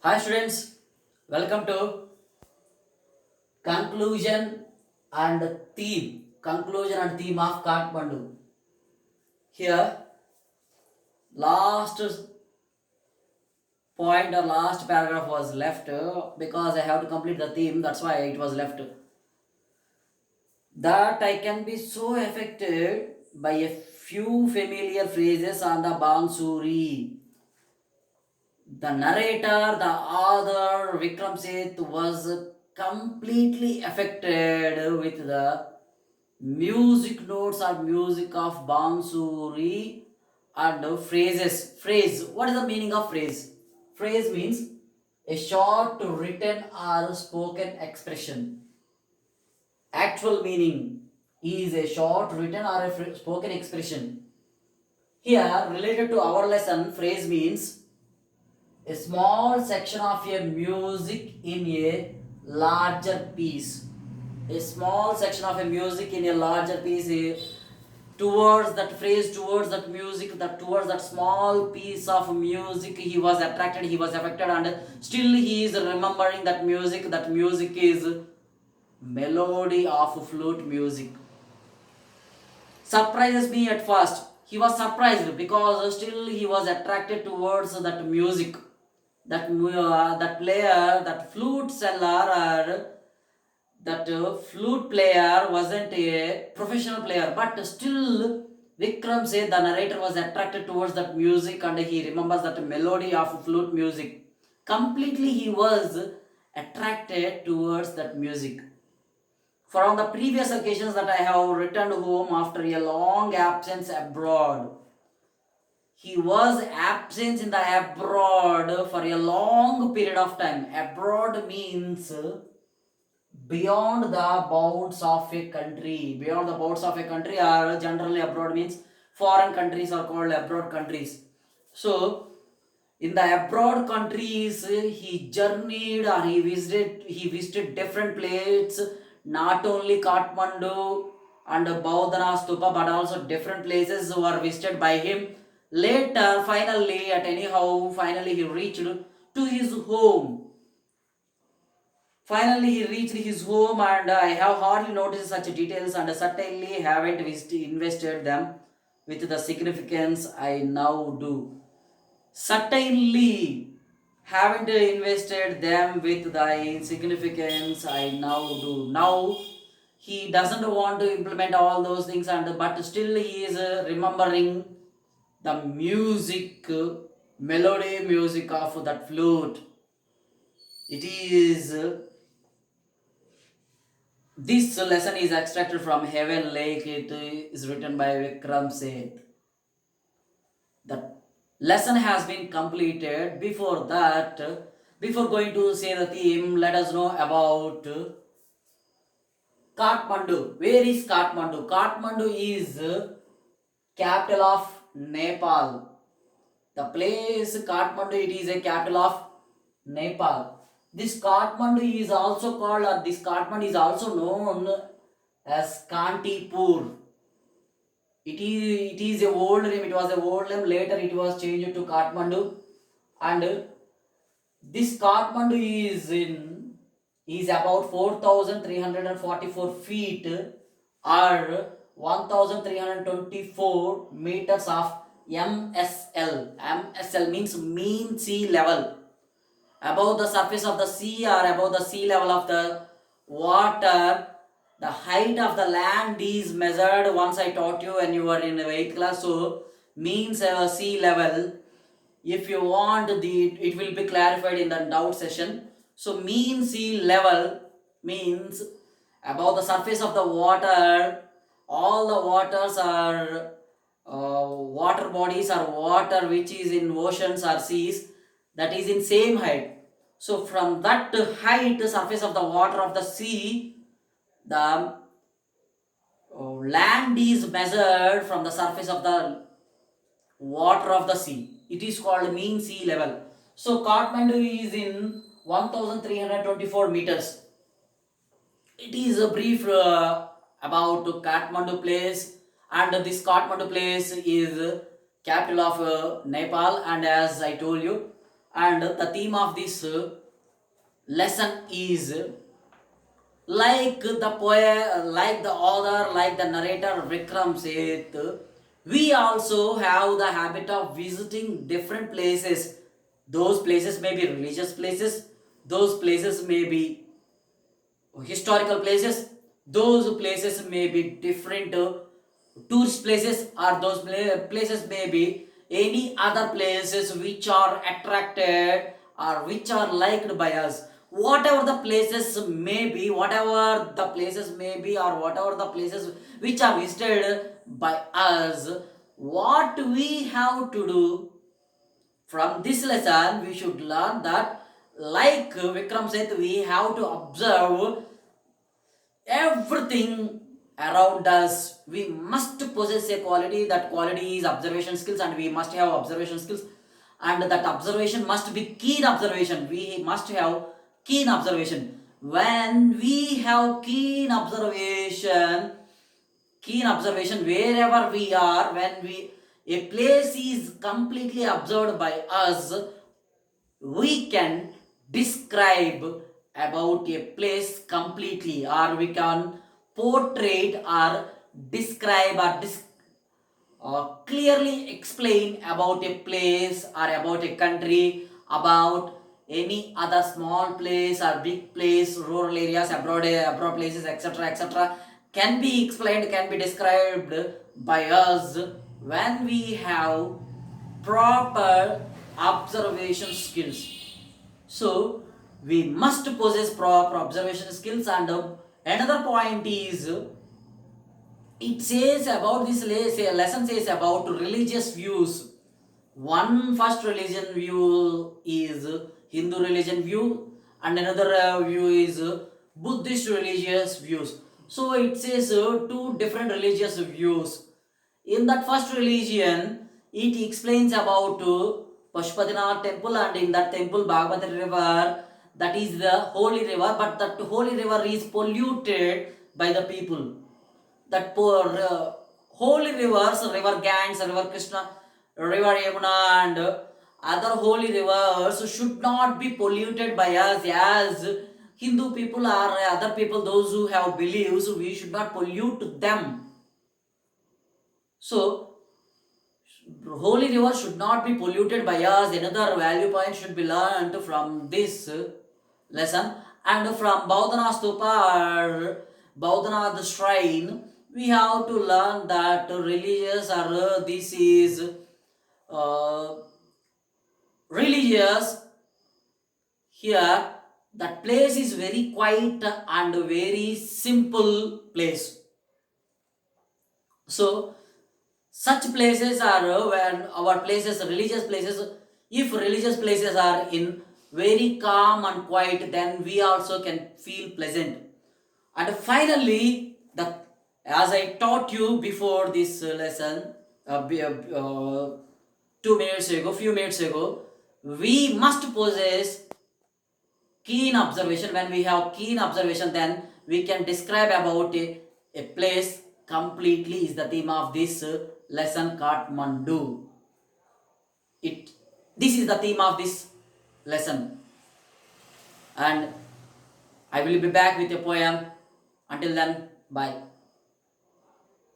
Hi students, welcome to conclusion and theme of Kathmandu. Here, last point or last paragraph was left because I have to complete the theme. That's why it was left. That I can be so affected by a few familiar phrases on the Bansuri. The narrator, the author Vikram Seth was completely affected with the music notes or music of bansuri and phrases. Phrase, what is the meaning of phrase? Phrase means a short written or spoken expression. Actual meaning is a short written or a spoken expression. Here related to our lesson, phrase means a small section of a music in a larger piece. A small section of a music in a larger piece, towards that phrase, towards that music, that towards that small piece of music he was attracted, he was affected, and still he is remembering that music. That music is melody of flute music. Surprises me at first. He was surprised because still he was attracted towards that music. That player, that flute seller, or that flute player wasn't a professional player, but still Vikram said the narrator was attracted towards that music and he remembers that melody of flute music. Completely he was attracted towards that music. From the previous occasions that I have returned home after a long absence abroad. He was absent in the abroad for a long period of time. Abroad means beyond the bounds of a country. Beyond the bounds of a country, or generally abroad means foreign countries are called abroad countries. So in the abroad countries he journeyed or he visited different places, not only Kathmandu and Baudhana Stupa, but also different places were visited by him. Later, finally he reached to his home. Finally, he reached his home, and I have hardly noticed such details and certainly haven't invested them with the significance I now do. Certainly haven't invested them with the significance I now do. Now he doesn't want to implement all those things, and but still he is remembering the music, melody music of that flute. It is This lesson is extracted from Heaven Lake. It is written by Vikram Seth. The lesson has been completed. Before that, before going to say the theme, let us know about Kathmandu. Where is Kathmandu? Kathmandu is capital of Nepal. The place Kathmandu, it is a capital of Nepal. This Kathmandu is also called, or this Kathmandu is also known as Kantipur. It is a old name. It was a old name. Later, it was changed to Kathmandu, and this Kathmandu is about 4,344 feet or 1,324 meters of MSL. MSL means mean sea level, above the surface of the sea or above the sea level of the water. The height of the land is measured, once I taught you when you were in the 8th class. So means sea level. If you want, it will be clarified in the doubt session. So mean sea level means above the surface of the water. All the waters are water bodies or water which is in oceans or seas, that is in same height. So from that height, surface of the water of the sea, the land is measured from the surface of the water of the sea. It is called mean sea level. So Kathmandu is in 1324 meters. It is a brief about Kathmandu place, and this Kathmandu place is capital of Nepal, and as I told you, And the theme of this lesson is like the poet, like the author, like the narrator Vikram Seth, we also have the habit of visiting different places. Those places may be religious places, those places may be historical places, those places may be different tourist places, or those places may be any other places which are attracted or which are liked by us. Whatever the places may be, whatever the places may be, or whatever the places which are visited by us, what we have to do from this lesson, we should learn that, like Vikram said, we have to observe everything around us. We must possess a quality. That quality is observation skills, and we must have observation skills, and that observation must be keen observation. We must have keen observation. When we have keen observation wherever we are, when we a place is completely observed by us, we can describe about a place completely, or we can portray or describe or clearly explain about a place or about a country, about any other small place or big place, rural areas, abroad places, etc., etc., can be explained, can be described by us when we have proper observation skills. So we must possess proper observation skills. And another point is, it says about this lesson says about religious views. One first religion view is Hindu religion view, and another view is Buddhist religious views. So it says two different religious views. In that first religion, it explains about Pashupatinath temple, and in that temple Bhagavati river, that is the holy river, but that holy river is polluted by the people. That poor holy rivers, river Ganges, river Krishna, river Yamuna, and other holy rivers should not be polluted by us as Hindu people or other people, those who have beliefs, we should not pollute them. So holy river should not be polluted by us. Another value point should be learned from this lesson. And from Baudhanath Stupa or Baudhanath shrine, we have to learn that religious or this is uh, religious. Here that place is very quiet and very simple place. So such places are when our places, religious places, if religious places are in very calm and quiet, then we also can feel pleasant. And finally, the as I taught you before this lesson, 2 minutes ago, few minutes ago, we must possess keen observation. When we have keen observation, then we can describe about a place completely, is the theme of this lesson, Kathmandu. It This is the theme of this lesson, and I will be back with a poem. Until then, bye.